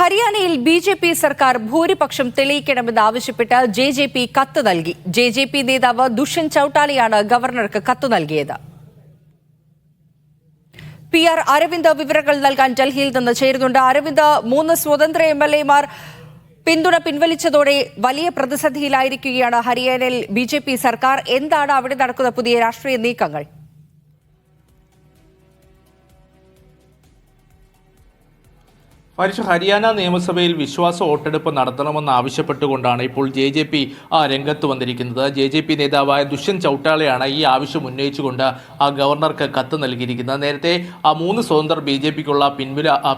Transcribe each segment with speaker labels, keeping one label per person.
Speaker 1: ഹരിയാനയിൽ ബി.ജെ.പി. സർക്കാർ ഭൂരിപക്ഷം തെളിയിക്കണമെന്നാവശ്യപ്പെട്ട് ജെ.ജെ.പി. കത്ത് നൽകി. ജെ.ജെ.പി. നേതാവ് ദുഷ്യന്ത് ചൌട്ടാലയാണ് ഗവർണർക്ക് കത്ത് നൽകിയത്. പി.ആർ. അരവിന്ദ് വിവരങ്ങൾ നൽകാൻ ഡൽഹിയിൽ നിന്ന് ചേരുന്നുണ്ട്. അരവിന്ദ്, 3 സ്വതന്ത്ര എം.എൽ.എമാർ പിന്തുണ പിൻവലിച്ചതോടെ വലിയ പ്രതിസന്ധിയിലായിരിക്കുകയാണ് ഹരിയാനയിൽ ബി.ജെ.പി. സർക്കാർ. എന്താണ് അവിടെ നടക്കുന്ന പുതിയ രാഷ്ട്രീയ നീക്കങ്ങൾ?
Speaker 2: ഹരിയാന നിയമസഭയിൽ വിശ്വാസ വോട്ടെടുപ്പ് നടത്തണമെന്ന് ആവശ്യപ്പെട്ടുകൊണ്ടാണ് ഇപ്പോൾ ജെ.ജെ.പി. രംഗത്ത് വന്നിരിക്കുന്നത്. ജെ.ജെ.പി. നേതാവായ ദുഷ്യന്ത് ചൌട്ടാലയാണ് ഈ ആവശ്യം ഉന്നയിച്ചുകൊണ്ട് ഗവർണർക്ക് കത്ത് നൽകിയിരിക്കുന്നത്. നേരത്തെ 3 സ്വതന്ത്രർ ബി.ജെ.പിക്കുള്ള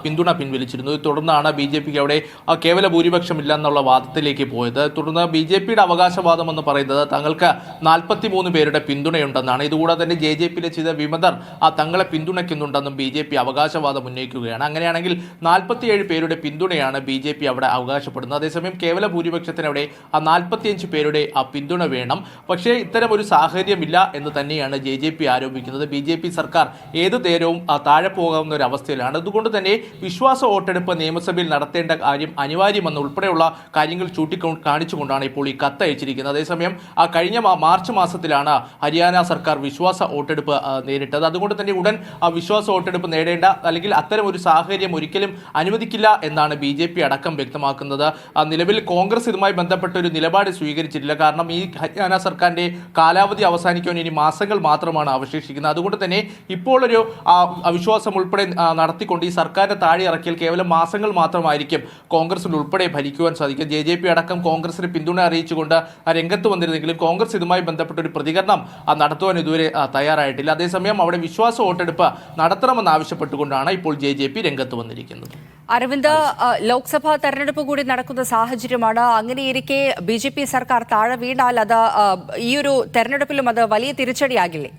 Speaker 2: പിന്തുണ പിൻവലിച്ചിരുന്നു. തുടർന്നാണ് ബി.ജെ.പിക്ക് അവിടെ കേവല ഭൂരിപക്ഷമില്ല എന്നുള്ള വാദത്തിലേക്ക് പോയത്. തുടർന്ന് ബി.ജെ.പിയുടെ അവകാശവാദം എന്ന് പറയുന്നത് തങ്ങൾക്ക് 43 പേരുടെ പിന്തുണയുണ്ടെന്നാണ്. ഇതുകൂടാതെ തന്നെ ജെ.ജെ.പിയിലെ ചില വിമതർ തങ്ങളെ പിന്തുണയ്ക്കുന്നുണ്ടെന്നും ബി.ജെ.പി അവകാശവാദം ഉന്നയിക്കുകയാണ്. അങ്ങനെയാണെങ്കിൽ 47 പേരുടെ പിന്തുണയാണ് ബി.ജെ.പി അവിടെ അവകാശപ്പെടുന്നത്. അതേസമയം കേവല ഭൂരിപക്ഷത്തിന് അവിടെ 45 പേരുടെ പിന്തുണ വേണം. പക്ഷേ ഇത്തരം ഒരു സാഹചര്യമില്ല എന്ന് തന്നെയാണ് ജെ.ജെ.പി ആരോപിക്കുന്നത്. ബി.ജെ.പി സർക്കാർ ഏത് നേരവും താഴെ പോകാവുന്ന ഒരു അവസ്ഥയിലാണ്. അതുകൊണ്ട് തന്നെ വിശ്വാസ വോട്ടെടുപ്പ് നിയമസഭയിൽ നടത്തേണ്ട കാര്യം അനിവാര്യമെന്ന് ഉൾപ്പെടെയുള്ള കാര്യങ്ങൾ കാണിച്ചുകൊണ്ടാണ് ഇപ്പോൾ ഈ കത്ത് അയച്ചിരിക്കുന്നത്. അതേസമയം കഴിഞ്ഞ മാർച്ച് മാസത്തിലാണ് ഹരിയാന സർക്കാർ വിശ്വാസ വോട്ടെടുപ്പ് നേരിട്ടത്. അതുകൊണ്ട് തന്നെ ഉടൻ വിശ്വാസ വോട്ടെടുപ്പ് നേടേണ്ട അല്ലെങ്കിൽ അത്തരം ഒരു സാഹചര്യം ഒരിക്കലും അനുവദിക്കില്ല എന്നാണ് ബി.ജെ.പി അടക്കം വ്യക്തമാക്കുന്നത്. നിലവിൽ കോൺഗ്രസ് ഇതുമായി ബന്ധപ്പെട്ട ഒരു നിലപാട് സ്വീകരിച്ചിട്ടില്ല. കാരണം ഈ ഹരിയാന സർക്കാരിന്റെ കാലാവധി അവസാനിക്കാൻ ഇനി മാസങ്ങൾ മാത്രമാണ് അവശേഷിക്കുന്നത്. അതുകൊണ്ട് തന്നെ ഇപ്പോൾ ഒരു അവിശ്വാസം ഉൾപ്പെടെ നടത്തിക്കൊണ്ട് ഈ സർക്കാരിനെ താഴെ ഇറക്കിയാൽ കേവലം മാസങ്ങൾ മാത്രമായിരിക്കും കോൺഗ്രസിൽ ഉൾപ്പെടെ ഭരിക്കുവാൻ സാധിക്കും. ജെ.ജെ.പി അടക്കം കോൺഗ്രസിന് പിന്തുണ അറിയിച്ചുകൊണ്ട് രംഗത്ത് വന്നിരുന്നെങ്കിലും കോൺഗ്രസ് ഇതുമായി ബന്ധപ്പെട്ട ഒരു പ്രതികരണം നടത്തുവാൻ ഇതുവരെ തയ്യാറായിട്ടില്ല. അതേസമയം അവിടെ വിശ്വാസ വോട്ടെടുപ്പ് നടത്തണമെന്ന് ആവശ്യപ്പെട്ടുകൊണ്ടാണ് ഇപ്പോൾ ജെ.ജെ.പി രംഗത്ത് വന്നിരിക്കുന്നത്.
Speaker 1: അരവിന്ദ്, ലോക്സഭാ തെരഞ്ഞെടുപ്പ് കൂടി നടക്കുന്ന സാഹചര്യമാണ്. അങ്ങനെയിരിക്കെ ബി.ജെ.പി. സർക്കാർ താഴെ വീണാൽ അത് ഈ ഒരു തെരഞ്ഞെടുപ്പിലും അത് വലിയ തിരിച്ചടിയാകില്ലേ?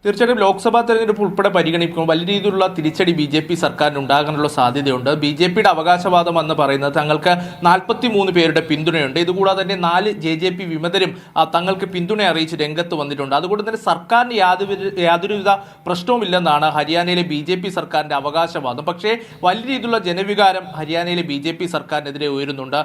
Speaker 2: തീർച്ചയായിട്ടും ലോക്സഭാ തെരഞ്ഞെടുപ്പ് ഉൾപ്പെടെ പരിഗണിക്കുമ്പോൾ വലിയ രീതിയിലുള്ള തിരിച്ചടി ബി.ജെ.പി സർക്കാരിന് ഉണ്ടാകാനുള്ള സാധ്യതയുണ്ട്. ബി.ജെ.പിയുടെ അവകാശവാദം എന്ന് പറയുന്നത് തങ്ങൾക്ക് 43 പേരുടെ പിന്തുണയുണ്ട്. ഇതുകൂടാതെ തന്നെ 4 ജെ.ജെ.പി വിമതരും തങ്ങൾക്ക് പിന്തുണ അറിയിച്ച് രംഗത്ത് വന്നിട്ടുണ്ട്. അതുകൊണ്ട് തന്നെ സർക്കാരിന് യാതൊരുവിധ പ്രശ്നവുമില്ലെന്നാണ് ഹരിയാനയിലെ ബി.ജെ.പി സർക്കാരിൻ്റെ അവകാശവാദം. പക്ഷേ വലിയ രീതിയിലുള്ള ജനവികാരം ഹരിയാനയിലെ ബി.ജെ.പി സർക്കാരിനെതിരെ ഉയരുന്നുണ്ട്.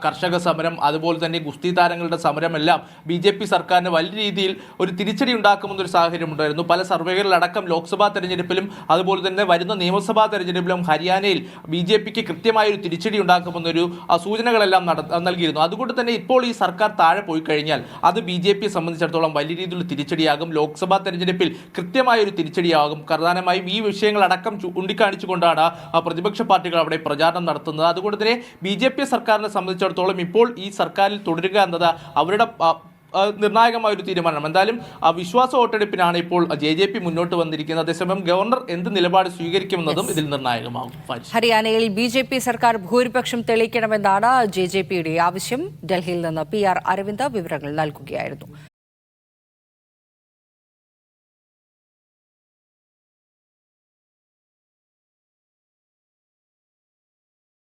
Speaker 2: കർഷക സമരം, അതുപോലെ തന്നെ ഗുസ്തി താരങ്ങളുടെ സമരമെല്ലാം ബി.ജെ.പി സർക്കാരിന് വലിയ രീതിയിൽ ഒരു തിരിച്ചടി ഉണ്ടാക്കുമെന്നൊരു സാഹചര്യം ഉണ്ടായിരുന്നു. പല സർവേകളിലടക്കം ലോക്സഭാ തെരഞ്ഞെടുപ്പിലും അതുപോലെ തന്നെ വരുന്ന നിയമസഭാ തെരഞ്ഞെടുപ്പിലും ഹരിയാനയിൽ ബി.ജെ.പിക്ക് കൃത്യമായൊരു തിരിച്ചടി ഉണ്ടാക്കുമെന്നൊരു സൂചനകളെല്ലാം നൽകിയിരുന്നു. അതുകൊണ്ട് തന്നെ ഇപ്പോൾ ഈ സർക്കാർ താഴെ പോയി കഴിഞ്ഞാൽ അത് ബി.ജെ.പിയെ സംബന്ധിച്ചിടത്തോളം വലിയ രീതിയിലുള്ള തിരിച്ചടിയാകും. ലോക്സഭാ തെരഞ്ഞെടുപ്പിൽ കൃത്യമായൊരു തിരിച്ചടിയാകും. പ്രധാനമായും ഈ വിഷയങ്ങളടക്കം ചൂണ്ടിക്കാണിച്ചുകൊണ്ടാണ് പ്രതിപക്ഷ പാർട്ടികൾ അവിടെ പ്രചാരണം നടത്തുന്നത്. അതുകൊണ്ട് തന്നെ ബി.ജെ.പി സർക്കാരിനെ സംബന്ധിച്ചിടത്തോളം ഇപ്പോൾ ഈ സർക്കാരിൽ തുടരുക എന്നത് അവരുടെ നിർണായകമായ ഒരു തീരുമാനമാണ്. എന്തായാലും വിശ്വാസ വോട്ടെടുപ്പിനാണ് ഇപ്പോൾ ജെ.ജെ.പി മുന്നോട്ട് വന്നിരിക്കുന്നത്. അതേസമയം ഗവർണർ എന്ത് നിലപാട് സ്വീകരിക്കുമെന്നതും ഇതിൽ നിർണായകമാകും.
Speaker 1: ഹരിയാനയിൽ ബി.ജെ.പി സർക്കാർ ഭൂരിപക്ഷം തെളിയിക്കണമെന്നാണ് ജെ.ജെ.പിയുടെ ആവശ്യം. ഡൽഹിയിൽ നിന്ന് പി.ആർ. അരവിന്ദ് വിവരങ്ങൾ നൽകുകയായിരുന്നു.